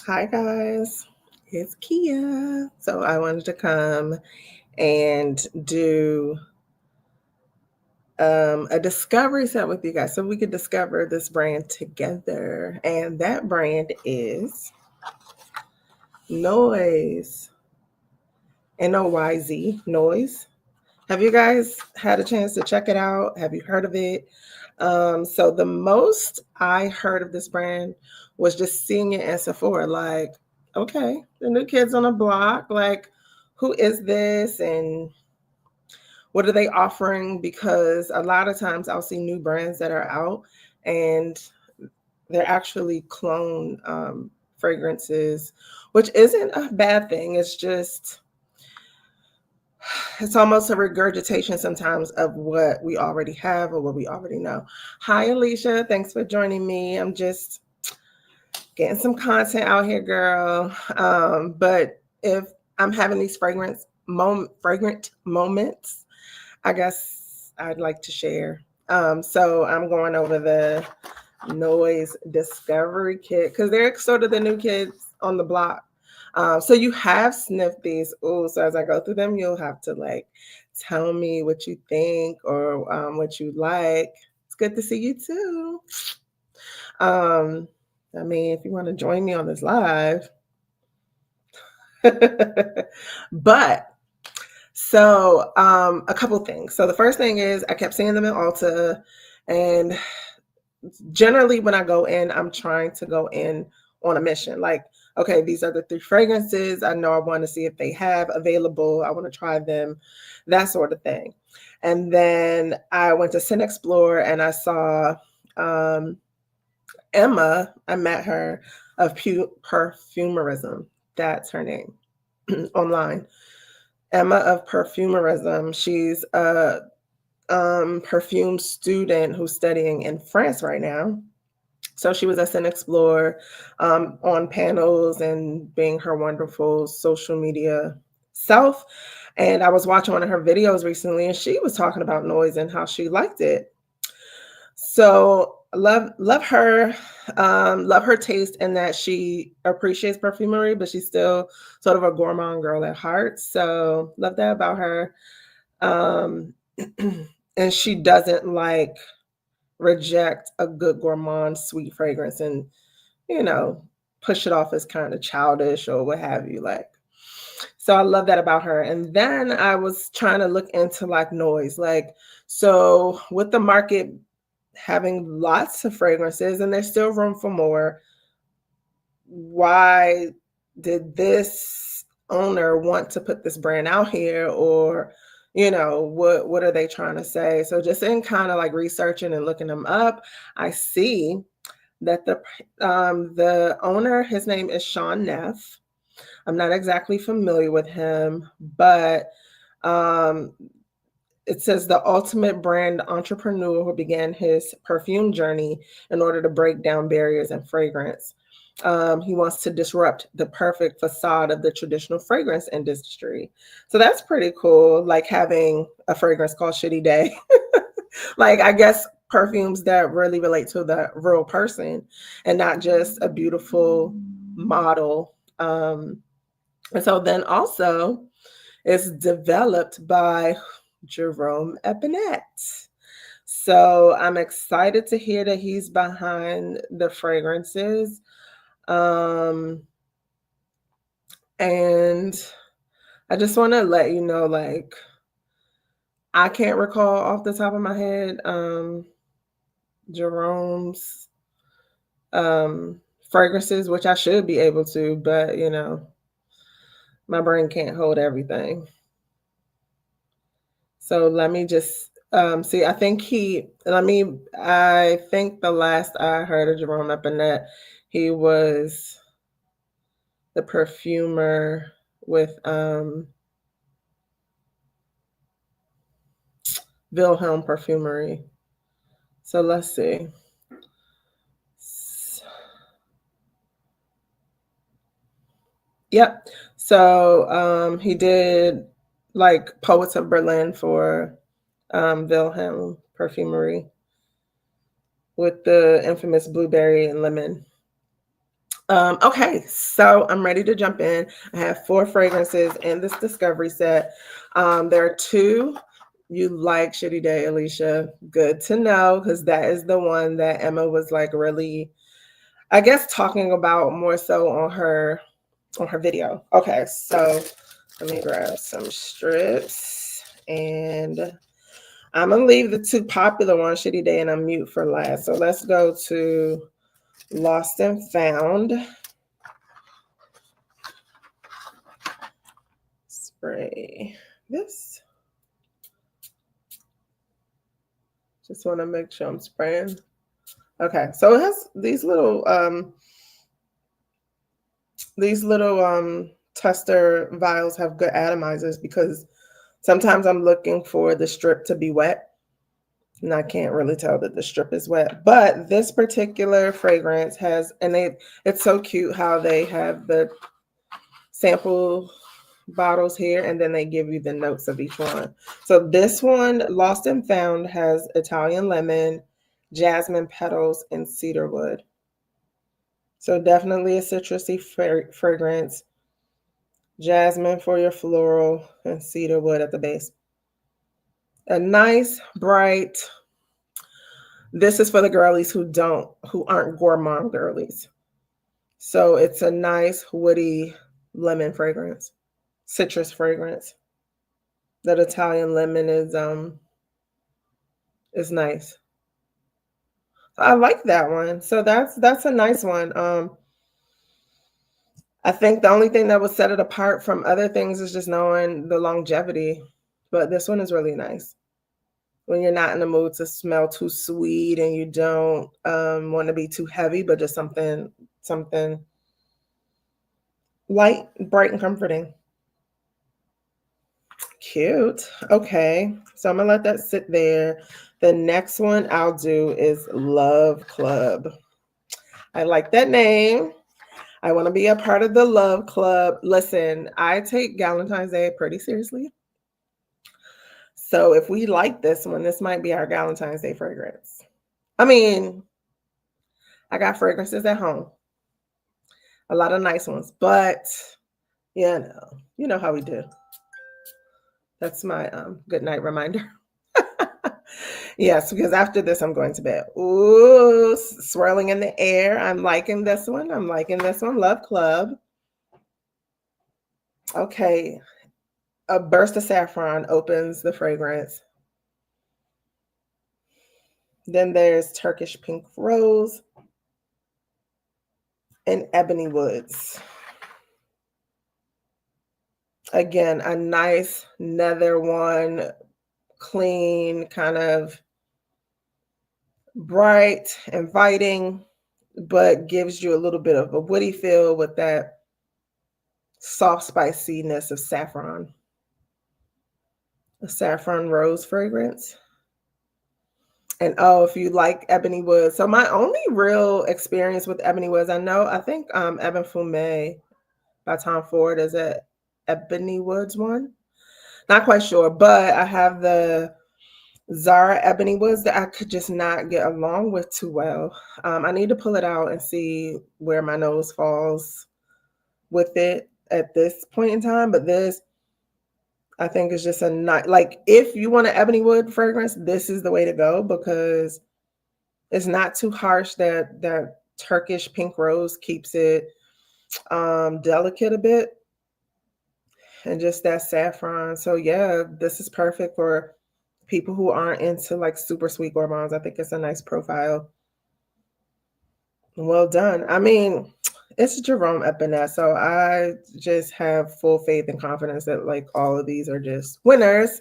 Hi guys, it's Kia. So I wanted to come and do a discovery set with you guys so we could discover this brand together. And that brand is Noyz. Noyz. Noyz. Have you guys had a chance to check it out? Have you heard of it? So the most I heard of this brand was just seeing it in Sephora. Like, okay, the new kids on the block. Like, who is this and what are they offering? Because a lot of times I'll see new brands that are out and they're actually clone fragrances, which isn't a bad thing. It's almost a regurgitation sometimes of what we already have or what we already know. Hi, Alicia. Thanks for joining me. I'm just getting some content out here, girl. But if I'm having these fragrant moments, I guess I'd like to share. So I'm going over the Noyz Discovery Kit because they're sort of the new kids on the block. So you have sniffed these. Oh, so as I go through them, you'll have to like tell me what you think or what you like. It's good to see you too. I mean, if you want to join me on this live, but a couple things. So the first thing is I kept seeing them in Ulta, and generally when I go in, I'm trying to go in on a mission. Like, okay, these are the 3 fragrances. I know I want to see if they have available. I want to try them, that sort of thing. And then I went to Scent Explore and I saw Emma. I met her of Perfumerism. That's her name online. Emma of Perfumerism. She's a perfume student who's studying in France right now. So she was at Scent Explore on panels and being her wonderful social media self. And I was watching one of her videos recently, and she was talking about Noyz and how she liked it. So love her, love her taste in that she appreciates perfumery, but she's still sort of a gourmand girl at heart. So love that about her. Um, and she doesn't like reject a good gourmand sweet fragrance and push it off as kind of childish or what have you. Like, so I love that about her. And then I was trying to look into like Noyz, like, so with the market having lots of fragrances and there's still room for more, why did this owner want to put this brand out here? Or what are they trying to say? So just in kind of like researching and looking them up, I see that the owner, his name is Shaun Neff. I'm not exactly familiar with him, but it says the ultimate brand entrepreneur who began his perfume journey in order to break down barriers in fragrance. He wants to disrupt the perfect facade of the traditional fragrance industry. So that's pretty cool, like having a fragrance called Shitty Day. Like, I guess perfumes that really relate to the real person and not just a beautiful model. And so then also it's developed by Jerome Epinette. So I'm excited to hear that he's behind the fragrances. And I just want to let you know, like, I can't recall off the top of my head Jerome's fragrances, which I should be able to, but my brain can't hold everything. So let me just see. I think the last I heard of Jerome Epinette, he was the perfumer with Vilhelm Perfumerie. So let's see. Yep. So he did like Poets of Berlin for Wilhelm Perfumerie with the infamous blueberry and lemon. Okay, so I'm ready to jump in. I have 4 fragrances in this discovery set. There are 2 you like Shitty Day, Alicia. Good to know, because that is the one that Emma was like really, I guess, talking about more so on her video. Okay, so let me grab some strips, and I'm gonna leave the 2 popular ones, Shitty Day and Unmute, for last. So let's go to Lost and Found. Spray this. Just want to make sure I'm spraying. Okay, so it has these little tester vials have good atomizers, because sometimes I'm looking for the strip to be wet and I can't really tell that the strip is wet. But this particular fragrance has, and it's so cute how they have the sample bottles here, and then they give you the notes of each one. So this one, Lost and Found, has Italian lemon, jasmine petals, and cedarwood. So definitely a citrusy fragrance. Jasmine for your floral, and cedarwood at the base. A nice, bright. This is for the girlies who aren't gourmand girlies. So it's a nice, woody lemon fragrance, citrus fragrance. That Italian lemon is nice. I like that one. So that's a nice one. I think the only thing that would set it apart from other things is just knowing the longevity. But this one is really nice. When you're not in the mood to smell too sweet, and you don't want to be too heavy, but just something light, bright, and comforting. Cute. Okay, so I'm gonna let that sit there. The next one I'll do is Love Club. I like that name. I want to be a part of the Love Club. Listen, I take Valentine's Day pretty seriously. So if we like this one, this might be our Valentine's Day fragrance. I mean, I got fragrances at home, a lot of nice ones, but you know how we do. That's my good night reminder. Yes, because after this, I'm going to bed. Ooh, swirling in the air. I'm liking this one. Love Club. Okay. A burst of saffron opens the fragrance. Then there's Turkish pink rose and ebony woods. Again, a nice nether one, clean, kind of bright, inviting, but gives you a little bit of a woody feel with that soft spiciness of saffron. A saffron rose fragrance. And oh, if you like ebony woods. So my only real experience with ebony woods, I think Ebon Fume by Tom Ford is a ebony woods one. Not quite sure, but I have the Zara ebony woods that I could just not get along with too well. I need to pull it out and see where my nose falls with it at this point in time. But this, I think, is just a nice, like, if you want an ebony wood fragrance, this is the way to go, because it's not too harsh. That Turkish pink rose keeps it delicate a bit, and just that saffron. So yeah, this is perfect for people who aren't into like super sweet gourmands. I think it's a nice profile. Well done. I mean, it's Jerome Epinette, so I just have full faith and confidence that like all of these are just winners.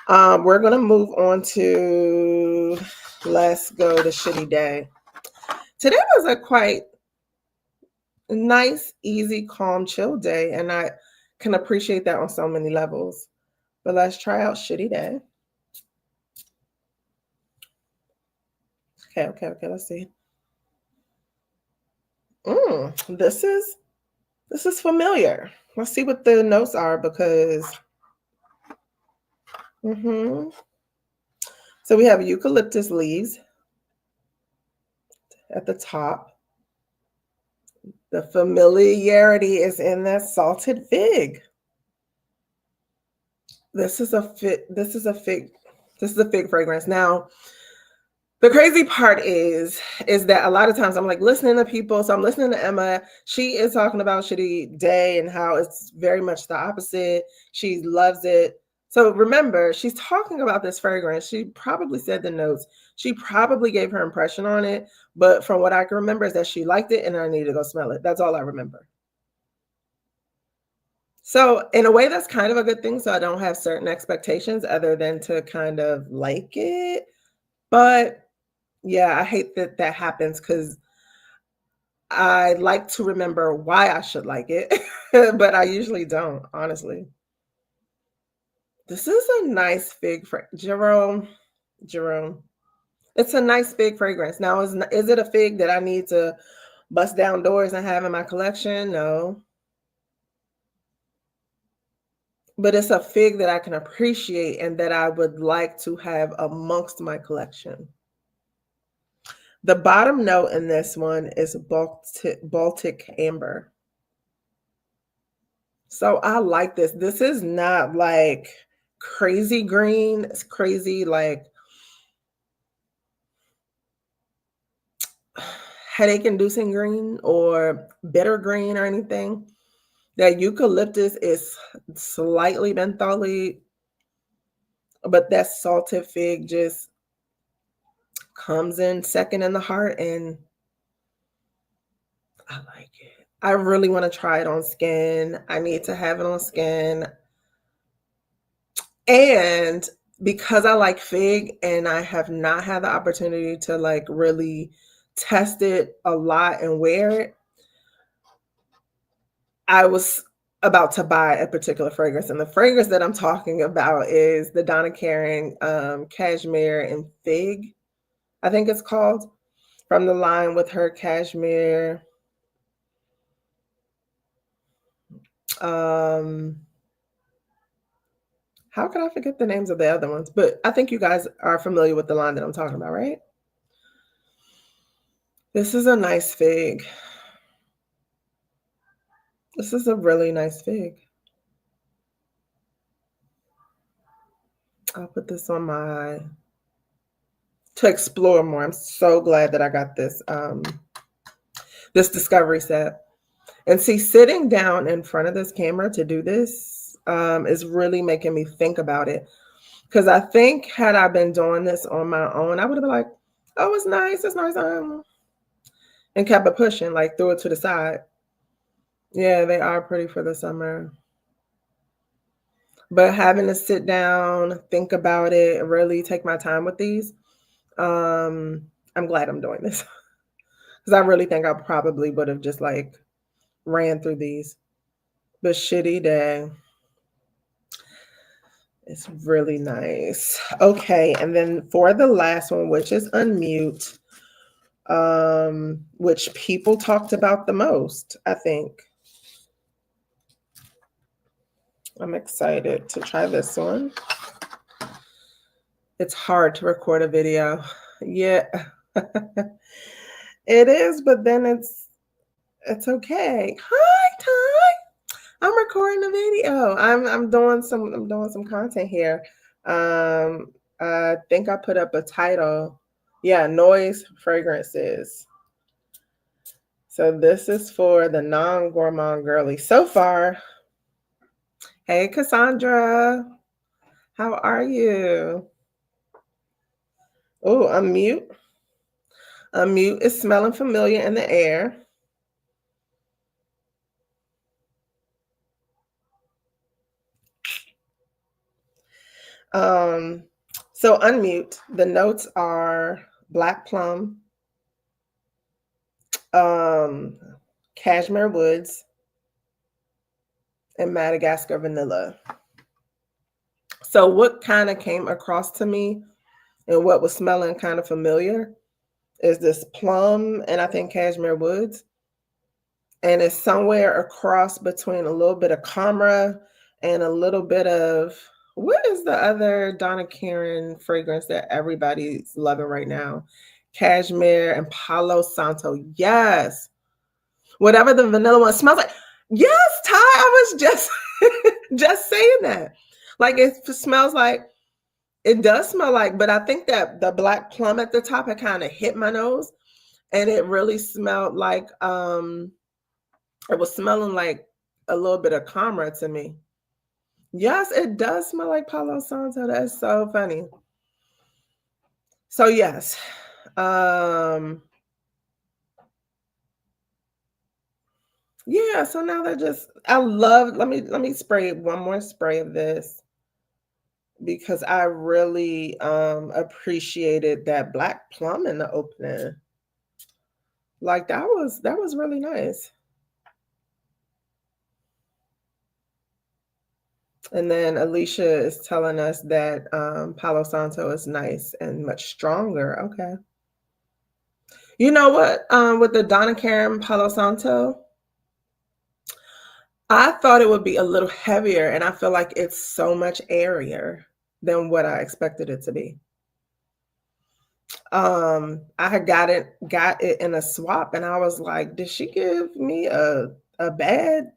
We're gonna move on to Let's Go to Shitty Day. Today was a quite nice, easy, calm, chill day, and I can appreciate that on so many levels. But let's try out Shitty Day. Okay, let's see. This is familiar. Let's see what the notes are, because so we have eucalyptus leaves at the top. The familiarity is in that salted fig. This is a fig fragrance. Now, the crazy part is that a lot of times I'm like listening to people. So I'm listening to Emma. She is talking about Shitty Day and how it's very much the opposite. She loves it. So remember, she's talking about this fragrance. She probably said the notes. She probably gave her impression on it. But from what I can remember is that she liked it and I need to go smell it. That's all I remember. So in a way, that's kind of a good thing. So I don't have certain expectations other than to kind of like it. But yeah, I hate that that happens because I like to remember why I should like it, but I usually don't, honestly. This is a nice fig Jerome. It's a nice fig fragrance. Now, is it a fig that I need to bust down doors and have in my collection? No. But it's a fig that I can appreciate and that I would like to have amongst my collection. The bottom note in this one is Baltic Amber. So I like this. This is not like crazy green. It's crazy like headache inducing green or bitter green or anything. That eucalyptus is slightly mentholy, but that salted fig just comes in second in the heart and I like it. I really want to try it on skin. I need to have it on skin. And because I like fig and I have not had the opportunity to like really test it a lot and wear it, I was about to buy a particular fragrance. And the fragrance that I'm talking about is the Donna Karan Cashmere and Fig, I think it's called, from the line with her cashmere. How could I forget the names of the other ones? But I think you guys are familiar with the line that I'm talking about, right? This is a nice fig. This is a really nice fig. I'll put this on my to explore more. I'm so glad that I got this this discovery set. And see, sitting down in front of this camera to do this is really making me think about it. Because I think had I been doing this on my own, I would have been like, oh, it's nice, and kept it pushing, like threw it to the side. Yeah, they are pretty for the summer. But having to sit down, think about it, really take my time with these, I'm glad I'm doing this. Because I really think I probably would have just like ran through these. But Shitty Day. It's really nice. Okay, and then for the last one, which is Unmute, which people talked about the most, I think. I'm excited to try this one. It's hard to record a video. Yeah. It is, but then it's okay. Hi, Ty. I'm recording a video. I'm doing some content here. I think I put up a title. Yeah, Noyz fragrances. So this is for the non-gourmand girly. So far, hey Cassandra, how are you? Oh, Unmute. Unmute is smelling familiar in the air. So Unmute, the notes are black plum, cashmere woods, and Madagascar vanilla. So what kind of came across to me and what was smelling kind of familiar is this plum and I think cashmere woods. And it's somewhere across between a little bit of Camera and a little bit of, what is the other Donna Karan fragrance that everybody's loving right now? Cashmere and Palo Santo. Yes. Whatever the vanilla one smells like. Yes, Ty, I was just just saying that. Like it smells like, it does smell like, but I think that the black plum at the top had kind of hit my nose, and it really smelled like it was smelling like a little bit of Comra to me. Yes, it does smell like Palo Santo. That's so funny. So yes. Yeah, so now they're just, I love, let me spray one more spray of this because I really appreciated that black plum in the opening. Like that was really nice. And then Alicia is telling us that Palo Santo is nice and much stronger. Okay. You know what? With the Donna Karan Palo Santo, I thought it would be a little heavier, and I feel like it's so much airier than what I expected it to be. I had got it in a swap, and I was like, did she give me a bad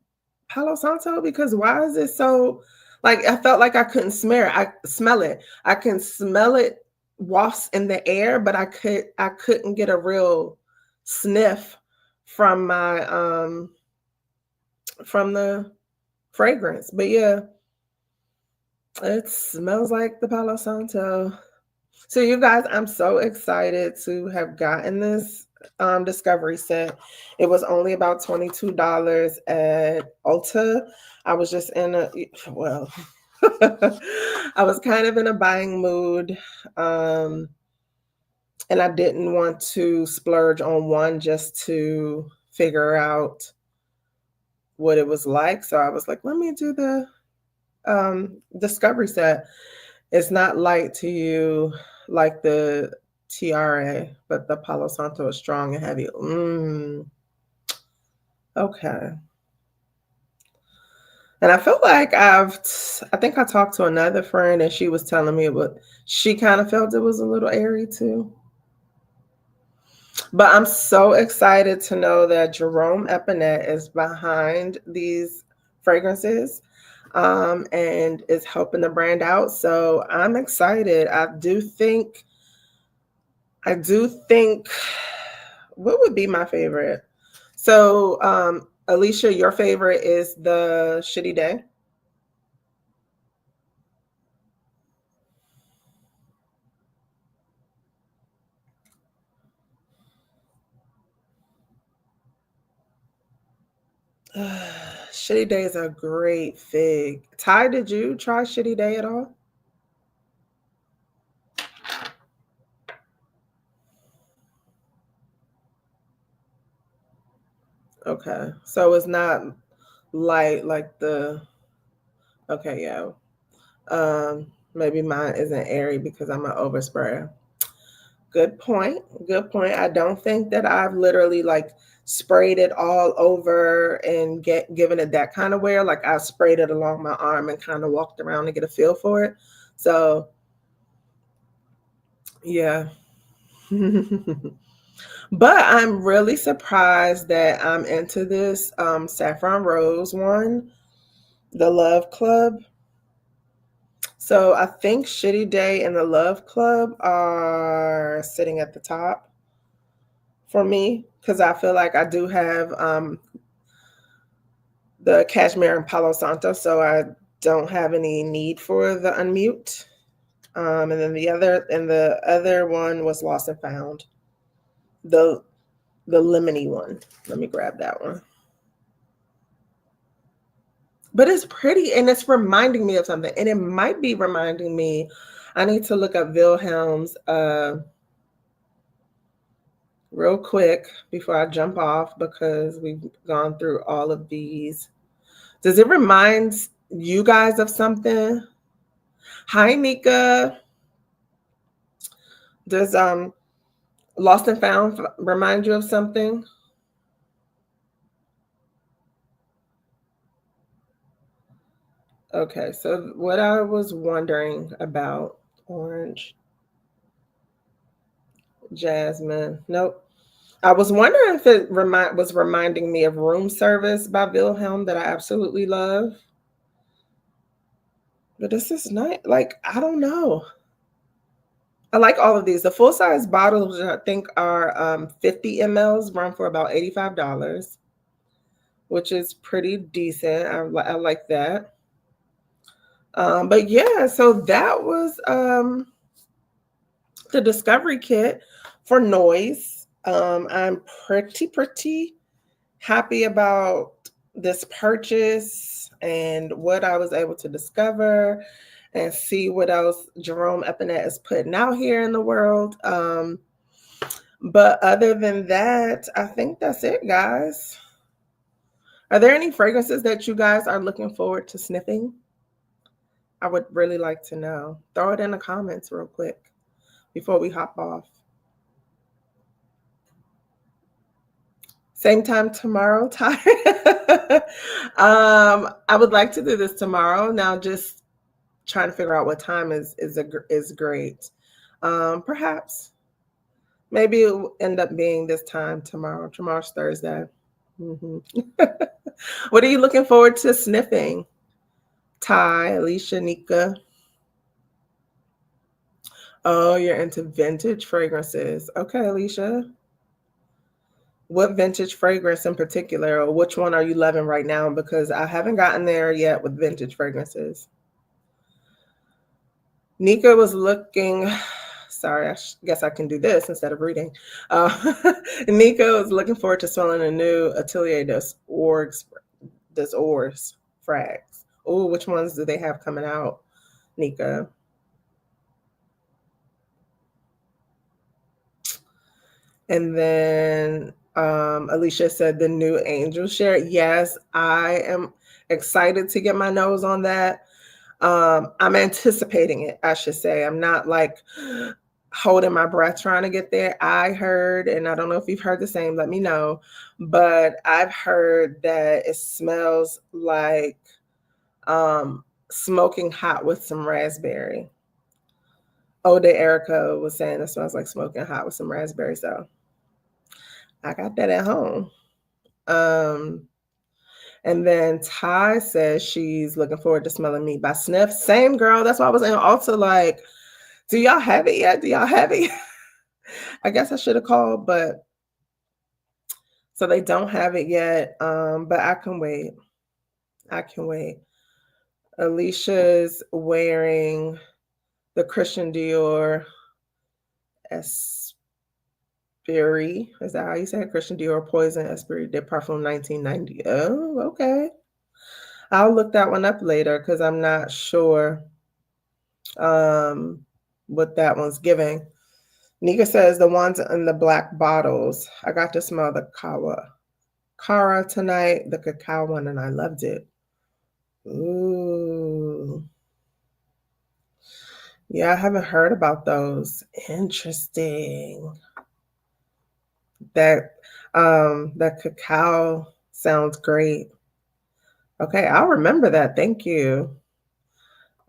Palo Santo? Because why is it so, like, I felt like I couldn't smell it. I can smell it wafts in the air, but I couldn't get a real sniff from my from the fragrance. But yeah, it smells like the Palo Santo. So you guys, I'm so excited to have gotten this discovery set. It was only about $22 at Ulta. I was just in a, well, I was kind of in a buying mood. And I didn't want to splurge on one just to figure out what it was like. So I was like, let me do the discovery set. It's not light to you like the Tiare, but the Palo Santo is strong and heavy. Okay. And I feel like I think I talked to another friend and she was telling me what she kind of felt it was a little airy too. But I'm so excited to know that Jerome Epinette is behind these fragrances and is helping the brand out. So I'm excited. I do think what would be my favorite? So Alicia, your favorite is the Shitty Day. Shitty Day is a great fig. Ty, did you try Shitty Day at all? Okay. So it's not light like the, okay, yeah. Maybe mine isn't airy because I'm an oversprayer. Good point. Good point. I don't think that I've literally like sprayed it all over and given it that kind of wear. Like I sprayed it along my arm and kind of walked around to get a feel for it. So yeah. But I'm really surprised that I'm into this Saffron Rose one, the Love Club. So I think Shitty Day and the Love Club are sitting at the top for me because I feel like I do have the Cashmere and Palo Santo, so I don't have any need for the unmute. And then the other one was Lost and Found, the lemony one. Let me grab that one. But it's pretty and it's reminding me of something. And it might be reminding me, I need to look up Wilhelm's real quick before I jump off because we've gone through all of these. Does it remind you guys of something? Hi, Nika. Does Lost and Found remind you of something? Okay, so what I was wondering about orange, jasmine. Nope. I was wondering if it was reminding me of Room Service by Wilhelm that I absolutely love. But this is not like, I don't know. I like all of these. The full size bottles, I think, are 50 mLs, run for about $85, which is pretty decent. I like that. But yeah, so that was the discovery kit for Noyz. I'm pretty happy about this purchase and what I was able to discover and see what else Jerome Epinette is putting out here in the world. But other than that, I think that's it, guys. Are there any fragrances that you guys are looking forward to sniffing? I would really like to know. Throw it in the comments real quick before we hop off. Same time tomorrow, Ty. I would like to do this tomorrow. Now, just trying to figure out what time is great. Perhaps, maybe it will end up being this time tomorrow. Tomorrow's Thursday. What are you looking forward to sniffing? Ty, Alicia, Nika. Oh, you're into vintage fragrances. Okay, Alicia. What vintage fragrance in particular, or which one are you loving right now? Because I haven't gotten there yet with vintage fragrances. Nika was looking, sorry, I guess I can do this instead of reading. Nika was looking forward to smelling a new Atelier des Ors frags. Oh, which ones do they have coming out, Nika? And then Alicia said the new angel share. Yes, I am excited to get my nose on that. I'm anticipating it, I should say. I'm not like holding my breath trying to get there. I heard, and I don't know if you've heard the same, let me know, but I've heard that it smells like smoking hot with some raspberry. Ode Erica was saying it smells like smoking hot with some raspberry. So I got that at home. And then Ty says she's looking forward to smelling me by Sniff. Same girl. That's why I was in Ulta like, do y'all have it yet? Do y'all have it? I guess I should have called, but so they don't have it yet. But I can wait. I can wait. Alicia's wearing the Christian Dior Esprit. Is that how you say it? Christian Dior Poison Esprit de Parfum 1990. Oh, okay. I'll look that one up later because I'm not sure what that one's giving. Nika says the ones in the black bottles. I got to smell the Cara tonight, the cacao one, and I loved it. Ooh. Yeah, I haven't heard about those. Interesting. That cacao sounds great. Okay, I'll remember that. Thank you.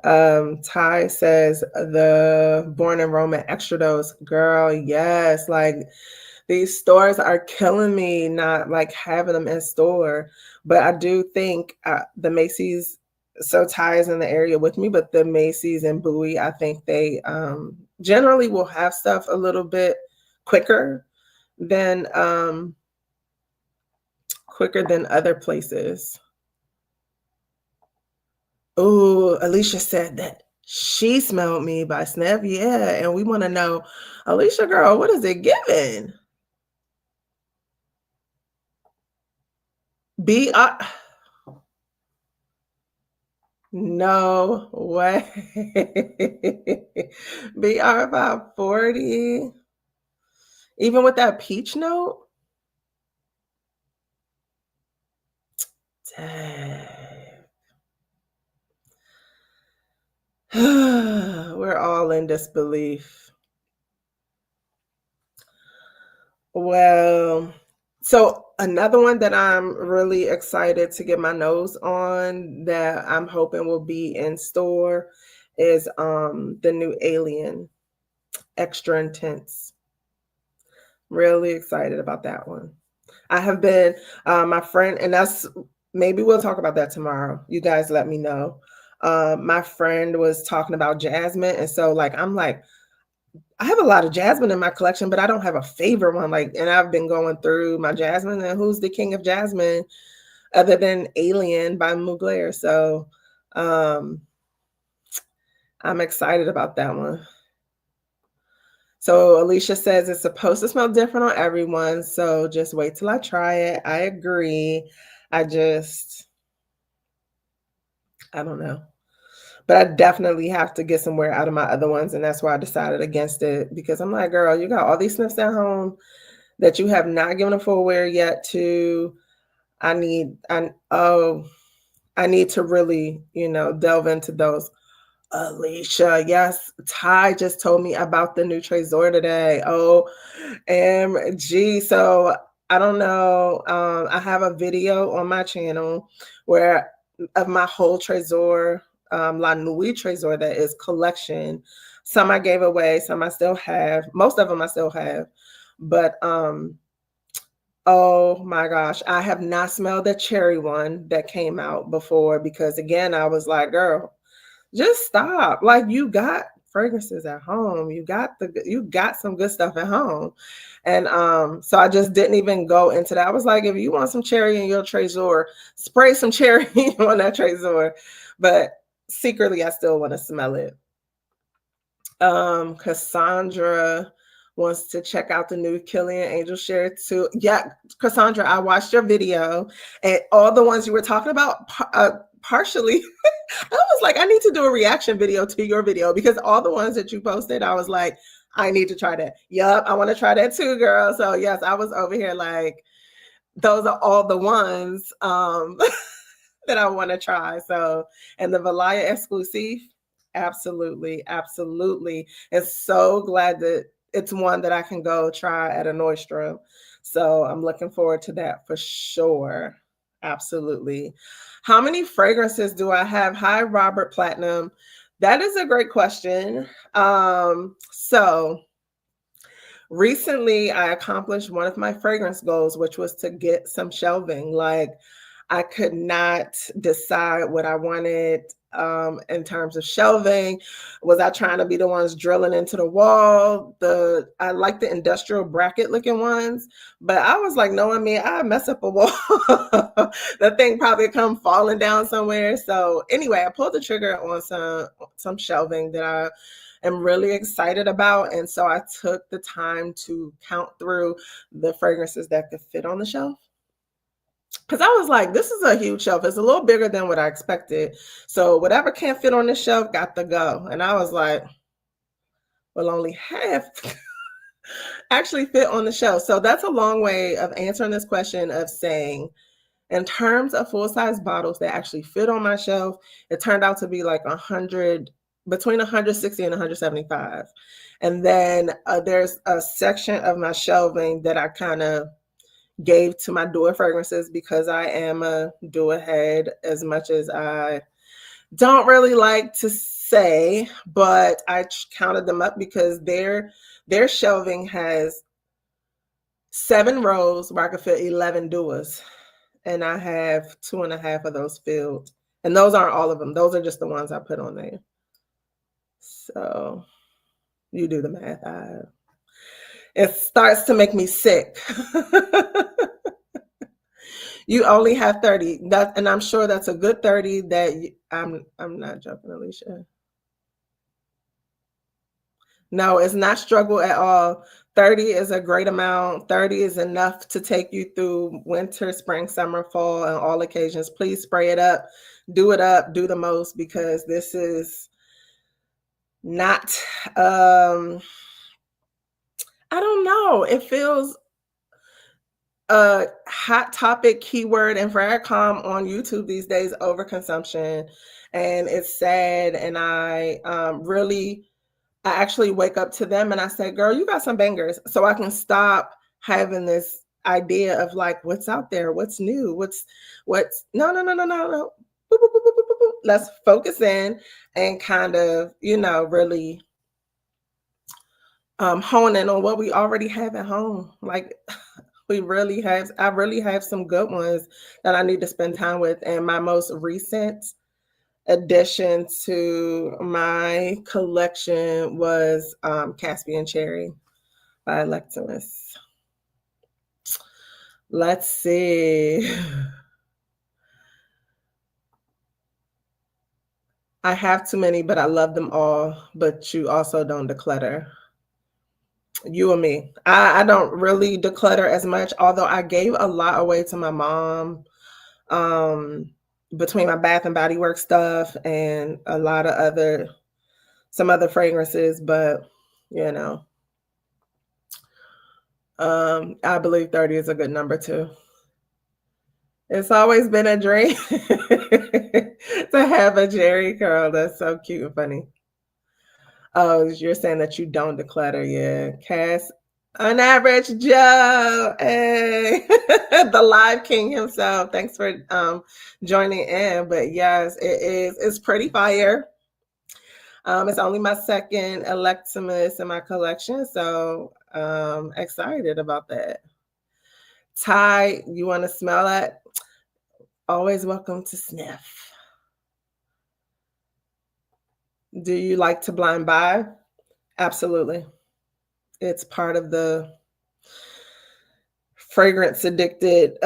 Ty says the Born in Roma extra dose. Girl, yes. Like these stores are killing me not like having them in store. But I do think the Macy's, so Ty is in the area with me, but the Macy's and Bowie, I think they generally will have stuff a little bit quicker than other places. Oh, Alicia said that she smelled me by Sniff. Yeah, and we want to know, Alicia, girl, what is it giving? BR. No way. BR about 40. Even with that peach note? Dang. We're all in disbelief. Well, so another one that I'm really excited to get my nose on that I'm hoping will be in store is the new Alien Extra Intense. Really excited about that one. I have been, my friend, and that's, maybe we'll talk about that tomorrow. You guys let me know. My friend was talking about jasmine. And so like, I'm like, I have a lot of jasmine in my collection, but I don't have a favorite one. Like, and I've been going through my jasmine, and who's the king of jasmine other than Alien by Mugler? So I'm excited about that one. So Alicia says it's supposed to smell different on everyone. So just wait till I try it. I agree. I don't know. But I definitely have to get somewhere out of my other ones. And that's why I decided against it, because I'm like, girl, you got all these sniffs at home that you have not given a full wear yet to. I need to really, delve into those. Alicia, yes, Ty just told me about the new Trésor today. OMG. So I don't know. I have a video on my channel where of my whole Trésor, La Nuit Trésor, that is collection. Some I gave away, some I still have. Most of them I still have. But oh my gosh, I have not smelled the cherry one that came out before, because again, I was like, girl, just stop. Like, you got fragrances at home. You got some good stuff at home. And so I just didn't even go into that. I was like, if you want some cherry in your Trésor, spray some cherry on that Trésor. But secretly I still want to smell it. Cassandra wants to check out the new Killian Angel Share too. Yeah, Cassandra, I watched your video, and all the ones you were talking about, partially I was like, I need to do a reaction video to your video, because all the ones that you posted, I was like, I need to try that. Yup, I want to try that too, girl. So yes, I was over here like, those are all the ones that I want to try. So, and the Valaya exclusive, absolutely, absolutely. And so glad that it's one that I can go try at a Nordstrom. So I'm looking forward to that for sure. Absolutely. How many fragrances do I have? Hi, Robert Platinum. That is a great question. So recently I accomplished one of my fragrance goals, which was to get some shelving. Like, I could not decide what I wanted in terms of shelving. Was I trying to be the ones drilling into the wall? I like the industrial bracket looking ones, but I was like, knowing me, I mess up a wall. The thing probably come falling down somewhere. So anyway, I pulled the trigger on some shelving that I am really excited about. And so I took the time to count through the fragrances that could fit on the shelf. Because I was like, this is a huge shelf. It's a little bigger than what I expected. So whatever can't fit on this shelf got to go. And I was like, well, only half actually fit on the shelf. So that's a long way of answering this question, of saying, in terms of full-size bottles that actually fit on my shelf, it turned out to be like 100, between 160 and 175. And then there's a section of my shelving that I kind of gave to my dual fragrances, because I am a dual head, as much as I don't really like to say, but I counted them up because their shelving has 7 rows where I could fit 11 duas, and I have 2.5 of those filled. And those aren't all of them. Those are just the ones I put on there. So you do the math. It starts to make me sick. You only have 30. And I'm sure that's a good 30 that I'm not joking, Alicia. No, it's not struggle at all. 30 is a great amount. 30 is enough to take you through winter, spring, summer, fall, and all occasions. Please spray it up, do the most, because this is not, I don't know. It feels a hot topic keyword in Fragcom on YouTube these days, overconsumption. And it's sad. And I actually wake up to them and I say, girl, you got some bangers. So I can stop having this idea of like, what's out there? What's new? What's no. Boop, boop, boop, boop, boop, boop. Let's focus in and kind of, really hone in on what we already have at home. Like I really have some good ones that I need to spend time with. And my most recent addition to my collection was Caspian Cherry by Electimus. Let's see. I have too many, but I love them all. But you also don't declutter. You and me. I don't really declutter as much, although I gave a lot away to my mom. Um, between my Bath and Body Works stuff and a lot of some other fragrances, but you know, I believe 30 is a good number too. It's always been a dream to have a Jerry curl. That's so cute and funny. Oh, you're saying that you don't declutter, yeah. Cass, an average Joe, hey, the live king himself. Thanks for joining in. But yes, it is. It's pretty fire. It's only my second Electimus in my collection, so excited about that. Ty, you want to smell it? Always welcome to sniff. Do you like to blind buy? Absolutely. It's part of the fragrance addicted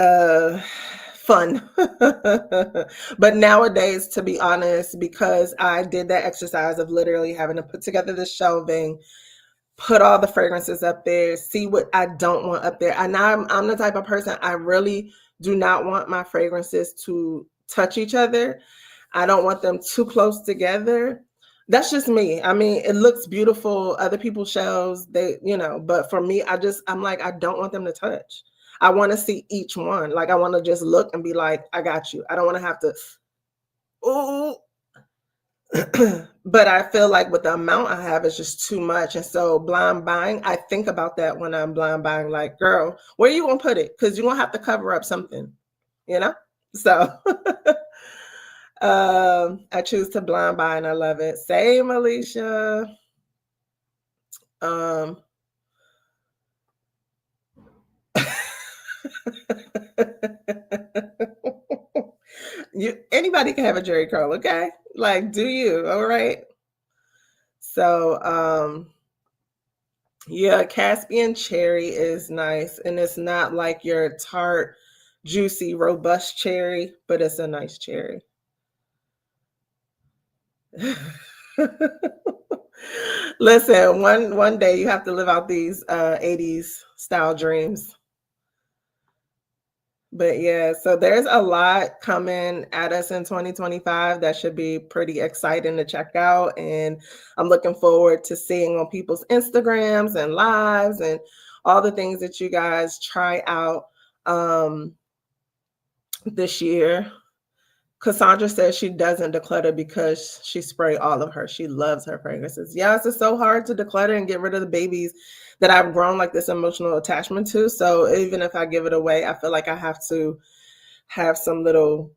fun. But nowadays, to be honest, because I did that exercise of literally having to put together the shelving, put all the fragrances up there, see what I don't want up there. And I'm the type of person, I really do not want my fragrances to touch each other. I don't want them too close together. That's just me. I mean, it looks beautiful. Other people's shelves, but for me, I'm like, I don't want them to touch. I want to see each one. Like, I want to just look and be like, I got you. I don't want to have to, ooh. But I feel like with the amount I have, it's just too much. And so blind buying, I think about that when I'm blind buying, like, girl, where you gonna put it? Because you're gonna have to cover up something, you know? So I choose to blind buy and I love it. Same, Alicia. Anybody can have a Jerry curl, okay? Like, do you? All right. So yeah, Caspian cherry is nice, and it's not like your tart, juicy, robust cherry, but it's a nice cherry. Listen, one day you have to live out these 80s style dreams. But yeah, so there's a lot coming at us in 2025 that should be pretty exciting to check out. And I'm looking forward to seeing on people's Instagrams and lives and all the things that you guys try out this year. Cassandra says she doesn't declutter because she sprayed all of her. She loves her fragrances. Yes, it's so hard to declutter and get rid of the babies that I've grown like this emotional attachment to. So even if I give it away, I feel like I have to have some little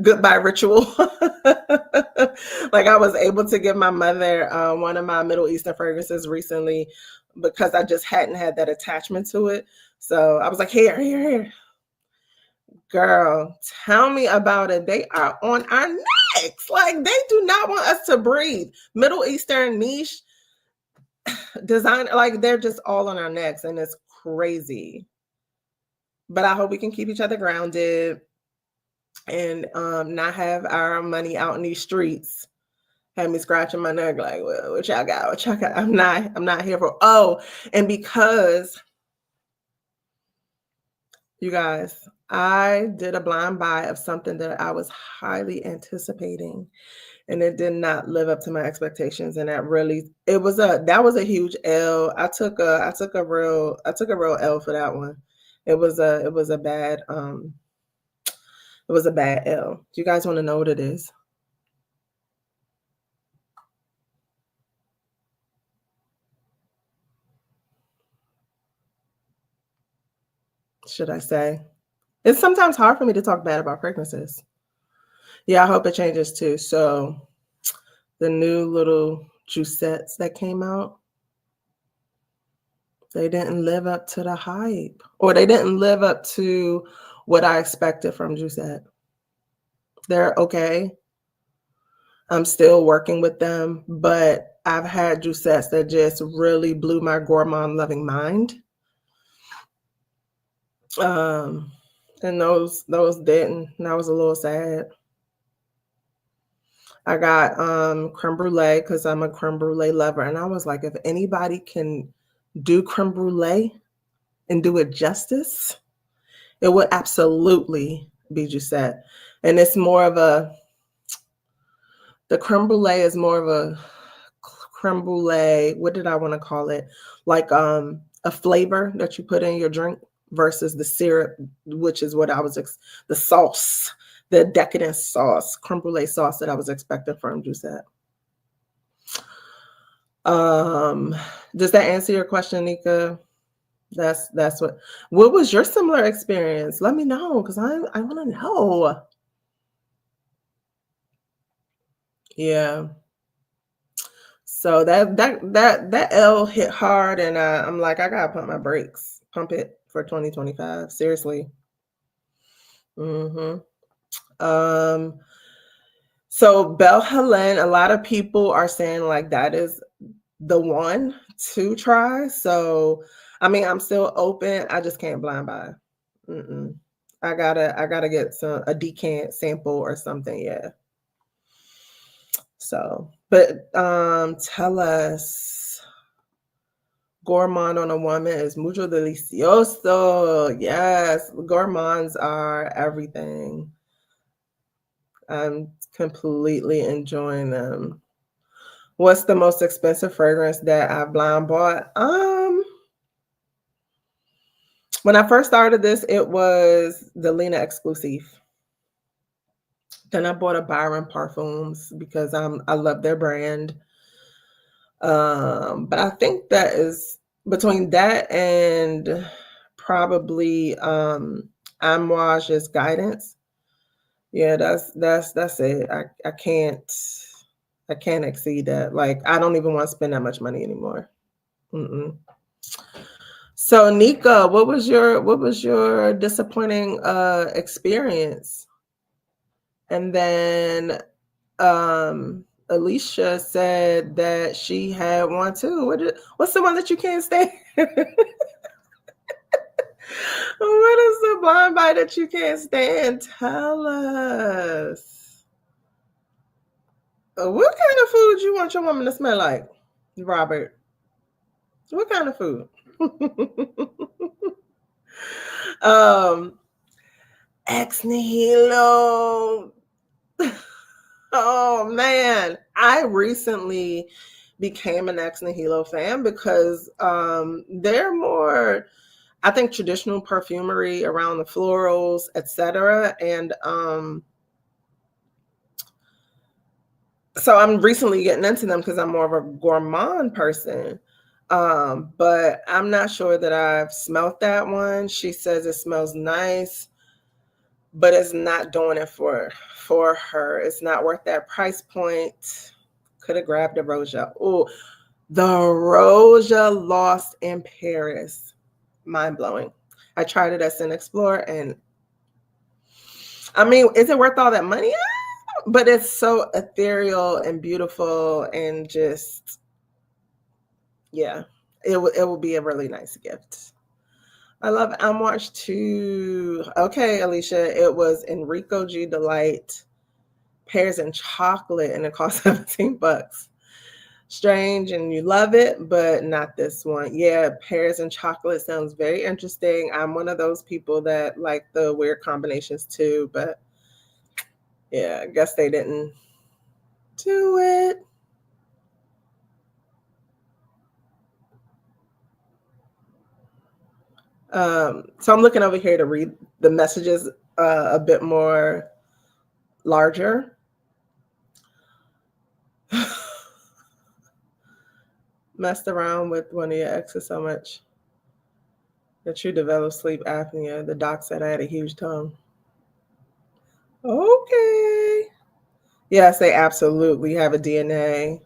goodbye ritual. Like I was able to give my mother one of my Middle Eastern fragrances recently because I just hadn't had that attachment to it. So I was like, here. Girl, tell me about it. They are on our necks. Like they do not want us to breathe. Middle Eastern niche design, like they're just all on our necks and it's crazy. But I hope we can keep each other grounded and not have our money out in these streets. Had me scratching my neck like, well, what y'all got? What y'all got? I'm not here for and because you guys, I did a blind buy of something that I was highly anticipating and it did not live up to my expectations. And that was a huge L. I took a real L for that one. It was a bad L. Do you guys want to know what it is? Should I say? It's sometimes hard for me to talk bad about fragrances. Yeah, I hope it changes too. So the new little juicettes that came out. They didn't live up to the hype, or they didn't live up to what I expected from Giuseppe. They're okay. I'm still working with them, but I've had Giuseppe's that just really blew my gourmand loving mind. And those didn't. And I was a little sad. I got creme brulee because I'm a creme brulee lover, and I was like, if anybody can do creme brulee and do it justice, it would absolutely be Giuseppe. And it's more of the creme brulee is more of a creme brulee. What did I want to call it? Like a flavor that you put in your drink versus the syrup, which is what I was, the sauce, the decadent sauce, creme brulee sauce that I was expecting from Giuseppe. Does that answer your question, Nika? That's what was your similar experience? Let me know, because I want to know. Yeah. So that L hit hard, and I'm like, I gotta pump my brakes, pump it for 2025. Seriously. So Belle Helen, a lot of people are saying like that is the one to try. So I mean, I'm still open. I just can't blind buy. I gotta get a decant sample or something. Yeah. So, but tell us, gourmand on a woman is mucho delicioso. Yes, gourmands are everything. I'm completely enjoying them. What's the most expensive fragrance that I've blind bought? When I first started this, it was the Lena Exclusive. Then I bought a Byron Parfums because I love their brand. But I think that is between that and probably Amouage's Guidance. Yeah, that's it. I can't exceed that. Like, I don't even want to spend that much money anymore. So Nika, what was your disappointing experience? And then Alicia said that she had one too. What's the one that you can't stand? What is the blind buy that you can't stand? Tell us. What kind of food you want your woman to smell like, Robert? What kind of food? Ex nihilo. Oh man, I recently became an Ex Nihilo fan because they're more, I think, traditional perfumery around the florals, etc. And so I'm recently getting into them because I'm more of a gourmand person. But I'm not sure that I've smelt that one. She says it smells nice, but it's not doing it for her. It's not worth that price point. Could have grabbed the Roja. Oh, the Roja Lost in Paris. Mind blowing. I tried it at Sin Explore, and I mean, is it worth all that money? But it's so ethereal and beautiful, and just, yeah, it will be a really nice gift. I love Amouage too. Okay, Alicia, it was Enrico G Delight, pears and chocolate, and it cost $17. Strange, and you love it, but not this one. Yeah, pears and chocolate sounds very interesting. I'm one of those people that like the weird combinations too, but yeah, I guess they didn't do it. So I'm looking over here to read the messages a bit more larger. Messed around with one of your exes so much that you developed sleep apnea. The doc said I had a huge tongue. Okay. Yes, they absolutely have a DNA.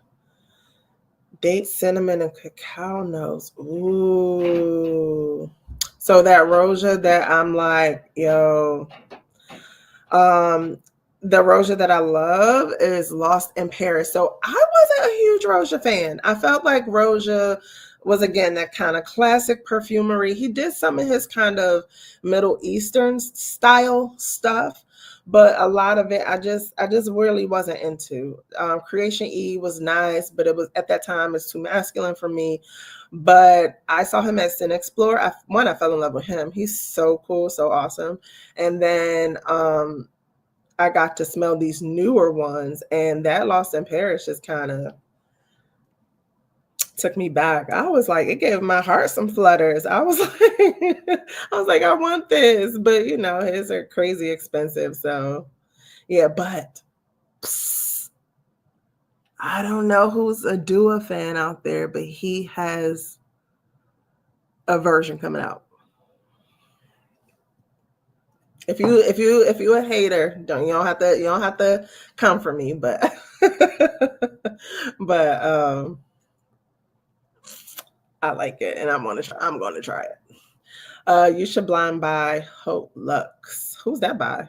Date cinnamon and cacao nose. Ooh. So that Roja that I'm like, yo, um, the Roja that I love is Lost in Paris. So I wasn't a huge Roja fan. I felt like Roja was again that kind of classic perfumery. He did some of his kind of Middle Eastern style stuff, but a lot of it I just really wasn't into. Creation E was nice, but it was at that time it's too masculine for me. But I saw him at Sin Explore. I fell in love with him. He's so cool, so awesome. And then I got to smell these newer ones, and that Lost in Paris just kind of took me back. I was like, it gave my heart some flutters. I was like, I want this, but his are crazy expensive. So yeah, but psst, I don't know who's a Dua fan out there, but he has a version coming out. If you a hater, you don't have to come for me, but but I like it, and I'm gonna try it. You Should Blind by Hope Lux. Who's that by?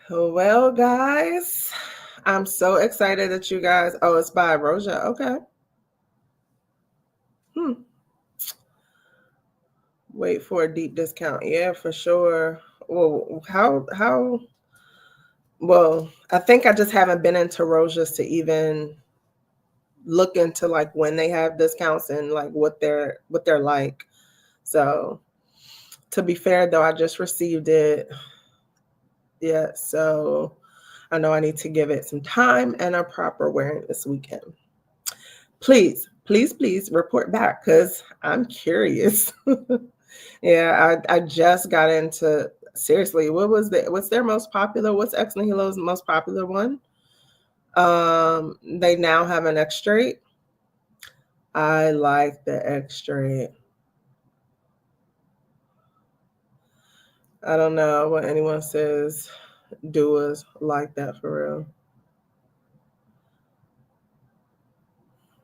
Well, guys, I'm so excited that you guys. Oh, it's by Roja. Okay. Hmm. Wait for a deep discount. Yeah, for sure. Well, how? Well, I think I just haven't been into Rojas to even look into like when they have discounts and like what they're like. So to be fair though, I just received it. Yeah, so I know I need to give it some time and a proper wearing this weekend. Please, please, please report back because I'm curious. Yeah, I just got into seriously, what's their most popular? What's X Nihilo's most popular one? They now have an X straight. I like the X straight. I don't know what anyone says. Doers like that for real.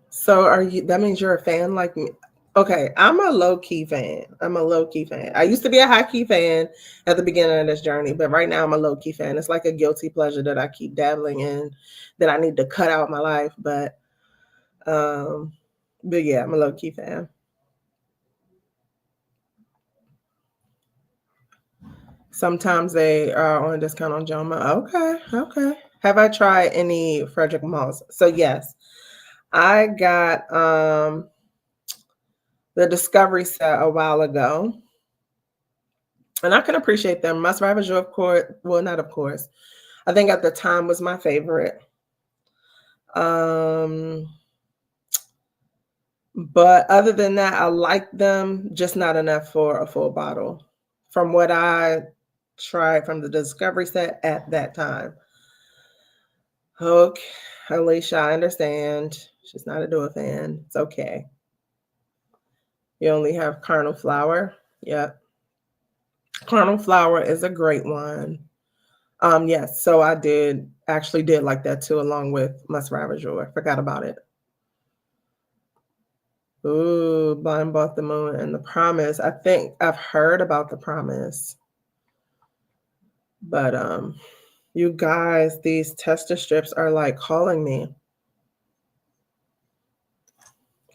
So are you? That means you're a fan like me. Okay, I'm a low key fan. I'm a low key fan. I used to be a high key fan at the beginning of this journey, but right now I'm a low key fan. It's like a guilty pleasure that I keep dabbling in, that I need to cut out my life. Um, but yeah, I'm a low key fan. Sometimes they are on discount on Joma. Okay, okay. Have I tried any Frederick Malls? So yes, I got the Discovery set a while ago, and I can appreciate them. Must Ravager, of course. Well, not of course. I think at the time was my favorite. Um, but other than that, I like them, just not enough for a full bottle. From what I tried from the Discovery set at that time. Okay, Alicia, I understand. She's not a Dua fan. It's okay. You only have Carnal Flower. Yep. Carnal Flower is a great one. Yes, so I did like that too, along with Must Ravager. I forgot about it. Ooh, Blind Bought the Moon and The Promise. I think I've heard about The Promise, but you guys, these tester strips are like calling me.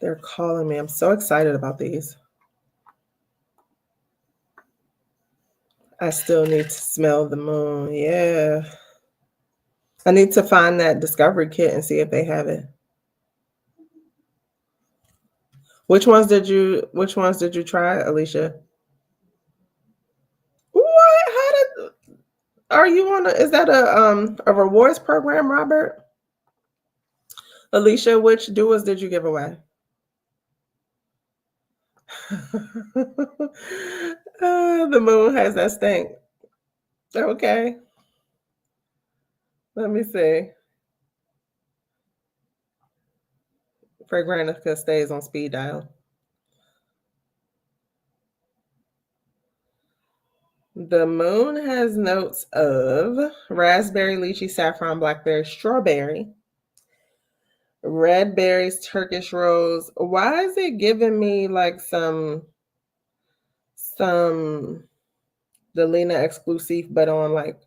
They're calling me. I'm so excited about these. I still need to smell the moon. Yeah. I need to find that Discovery kit and see if they have it. Which ones did you try, Alicia? What? How did are you on is that a rewards program, Robert? Alicia, which duos did you give away? The moon has that stink. Okay. Let me see. Fragrantica stays on speed dial. The Moon has notes of raspberry, lychee, saffron, blackberry, strawberry, red berries, Turkish rose. Why is it giving me like some the Lena exclusive, but on like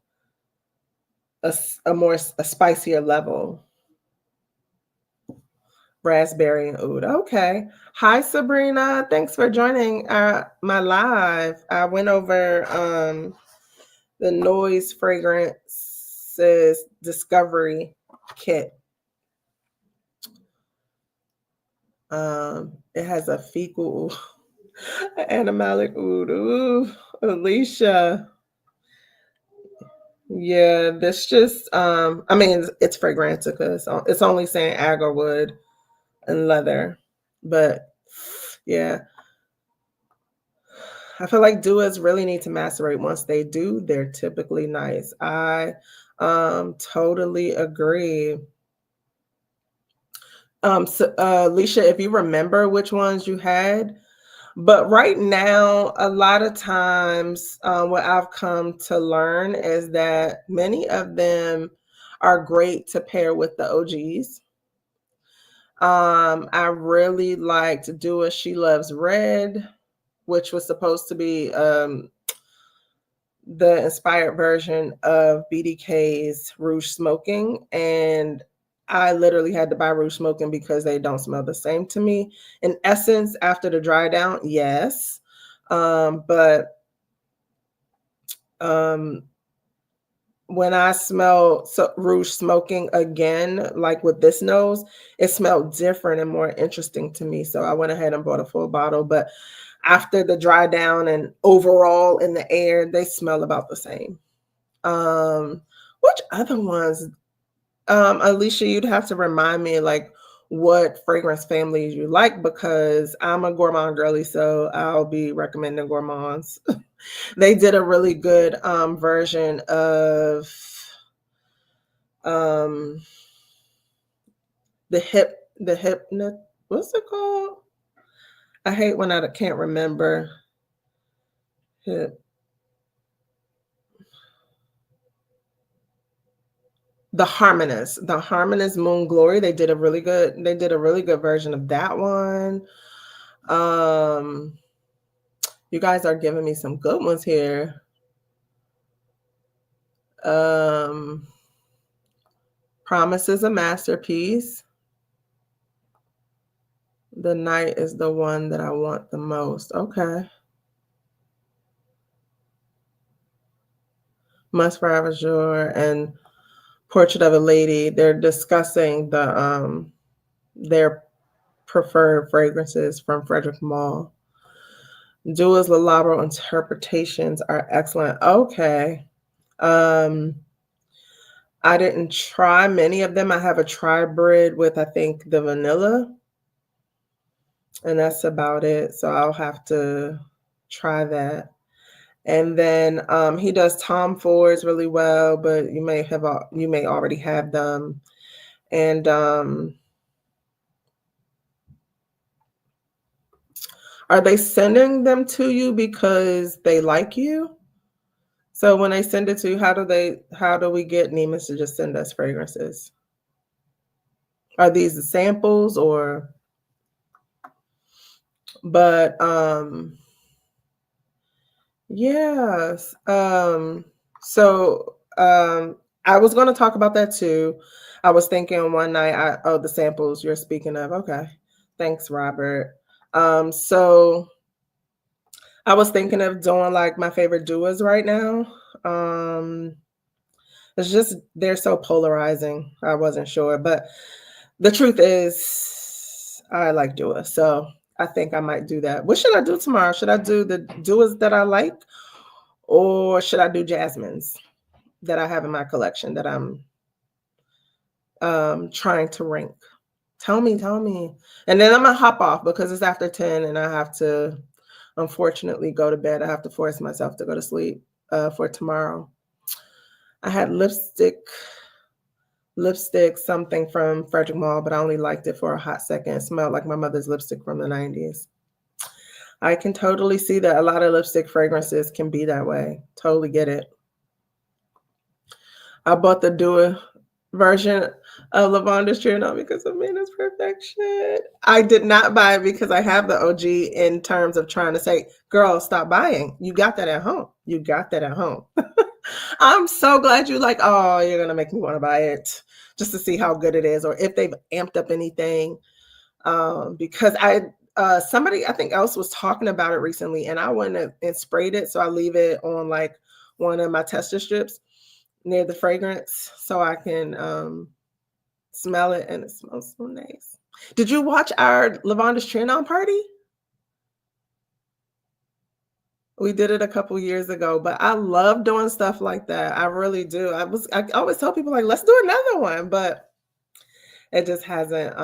a spicier level? Raspberry and oud. Okay. Hi, Sabrina. Thanks for joining my live. I went over the Noyz fragrances discovery kit. It has a fecal animalic oud. Ooh, Alicia. Yeah, this just I mean it's fragrantica. So it's only saying agarwood and leather. But yeah, I feel like duos really need to macerate. Once they do, they're typically nice. I totally agree. So, Alicia, if you remember which ones you had, but right now, a lot of times, what I've come to learn is that many of them are great to pair with the OGs. I really liked Do As She Loves Red, which was supposed to be the inspired version of BDK's Rouge Smoking. And I literally had to buy Rouge Smoking because they don't smell the same to me. In essence, after the dry down, yes. But when I smell Rouge Smoking again, like with this nose, it smelled different and more interesting to me. So I went ahead and bought a full bottle. But after the dry down and overall in the air, they smell about the same. Which other ones? Alicia, you'd have to remind me like what fragrance families you like because I'm a gourmand girly, so I'll be recommending gourmands. They did a really good version of um the hypnot what's it called? I hate when I can't remember. Hip, the harmonious Moon Glory. They did a really good version of that one. Um you guys are giving me some good ones here. Um Promise is a masterpiece. The Night is the one that I want the most. Okay. Must Ravager and Portrait of a Lady. They're discussing their preferred fragrances from Frederick Malle. Dua's Lalabro interpretations are excellent. Okay. Um, I didn't try many of them. I have a tri-brid with I think the vanilla, and that's about it. So I'll have to try that. And then he does Tom Fords really well, but you may already have them. And are they sending them to you because they like you? So when they send it to you, how do we get Nemus to just send us fragrances? Are these the samples or but yes. I was gonna talk about that too. I was thinking one night the samples you're speaking of. Okay. Thanks, Robert. So I was thinking of doing like my favorite duos right now. It's just they're so polarizing. I wasn't sure, but the truth is I like duos, so I think I might do that. What should I do tomorrow? Should I do the duos that I like, or should I do jasmines that I have in my collection that I'm trying to rank? Tell me, and then I'm gonna hop off because it's after 10 and I have to unfortunately go to bed. I have to force myself to go to sleep for tomorrow. I had lipstick something from Frederick Malle, but I only liked it for a hot second. It smelled like my mother's lipstick from the 90s. I can totally see that a lot of lipstick fragrances can be that way. Totally get it. I bought the Dua version of Lavander's Journal because of Mina's perfection. I did not buy it because I have the OG in terms of trying to say, girl, stop buying. You got that at home. You got that at home. I'm so glad you like, oh, you're going to make me want to buy it just to see how good it is or if they've amped up anything. Because somebody I think else was talking about it recently and I went and sprayed it. So I leave it on like one of my tester strips near the fragrance so I can smell it and it smells so nice. Did you watch our Lavander's Trianon party? We did it a couple years ago, but I love doing stuff like that. I really do. I always tell people like, let's do another one, but it just hasn't.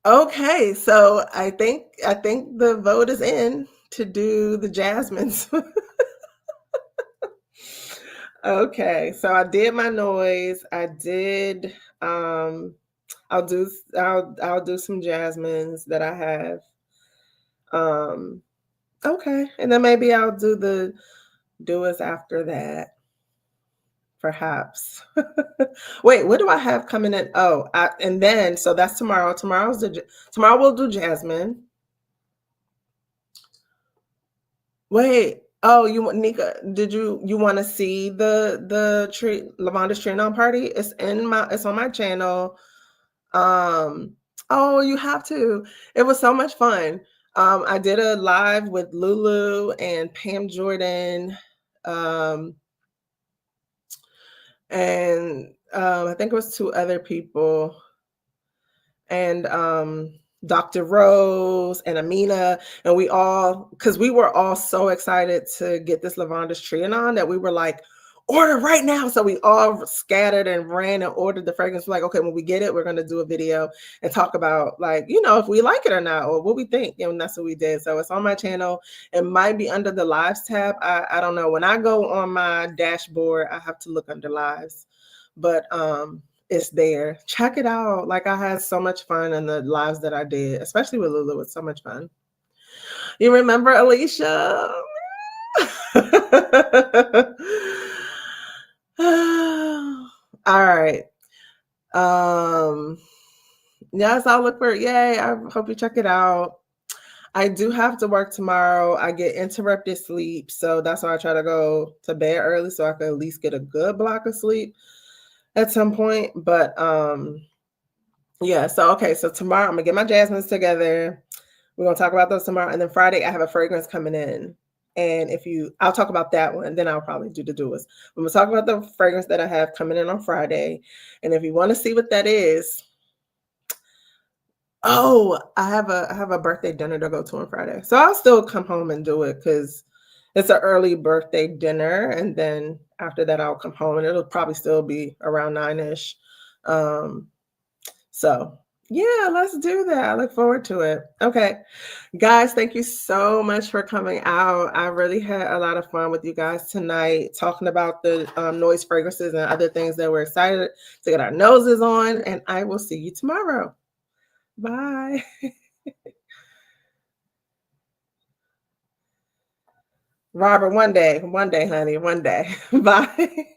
Okay, so I think the vote is in to do the jasmines. Okay, so I did my Noyz. I did. I'll do some jasmines that I have. Um, okay, and then maybe I'll do the Duas after that, perhaps. Wait, what do I have coming in? Oh, and then so that's tomorrow. Tomorrow we'll do jasmine. Wait. Oh, you want Nika? Did you want to see the tree Lavander's Trianon party? It's on my channel. Oh, you have to. It was so much fun. I did a live with Lulu and Pam Jordan. Um, and I think it was two other people. And Dr. Rose and Amina, and because we were all so excited to get this Lavander's Trianon that we were like, order right now. So we all scattered and ran and ordered the fragrance. We're like, okay, when we get it, we're going to do a video and talk about like, if we like it or not, or what we think. And that's what we did. So it's on my channel. It might be under the lives tab. I don't know. When I go on my dashboard, I have to look under lives, but it's there. Check it out. Like I had so much fun in the lives that I did, especially with Lulu. It was so much fun. You remember Alicia? All right. Yes, I'll look for it. Yay. I hope you check it out. I do have to work tomorrow. I get interrupted sleep. So that's why I try to go to bed early so I can at least get a good block of sleep at some point. But yeah, so tomorrow I'm gonna get my jasmines together. We're gonna talk about those tomorrow. And then Friday I have a fragrance coming in. And I'll talk about that one, then I'll probably do the doers. I'm gonna talk about the fragrance that I have coming in on Friday. And if you want to see what that is, I have a birthday dinner to go to on Friday. So I'll still come home and do it because it's an early birthday dinner. And then after that, I'll come home and it'll probably still be around 9-ish. So yeah, let's do that. I look forward to it. Okay, guys, thank you so much for coming out. I really had a lot of fun with you guys tonight, talking about the Noyz fragrances and other things that we're excited to get our noses on. And I will see you tomorrow. Bye. Robert, one day, honey, one day. Bye.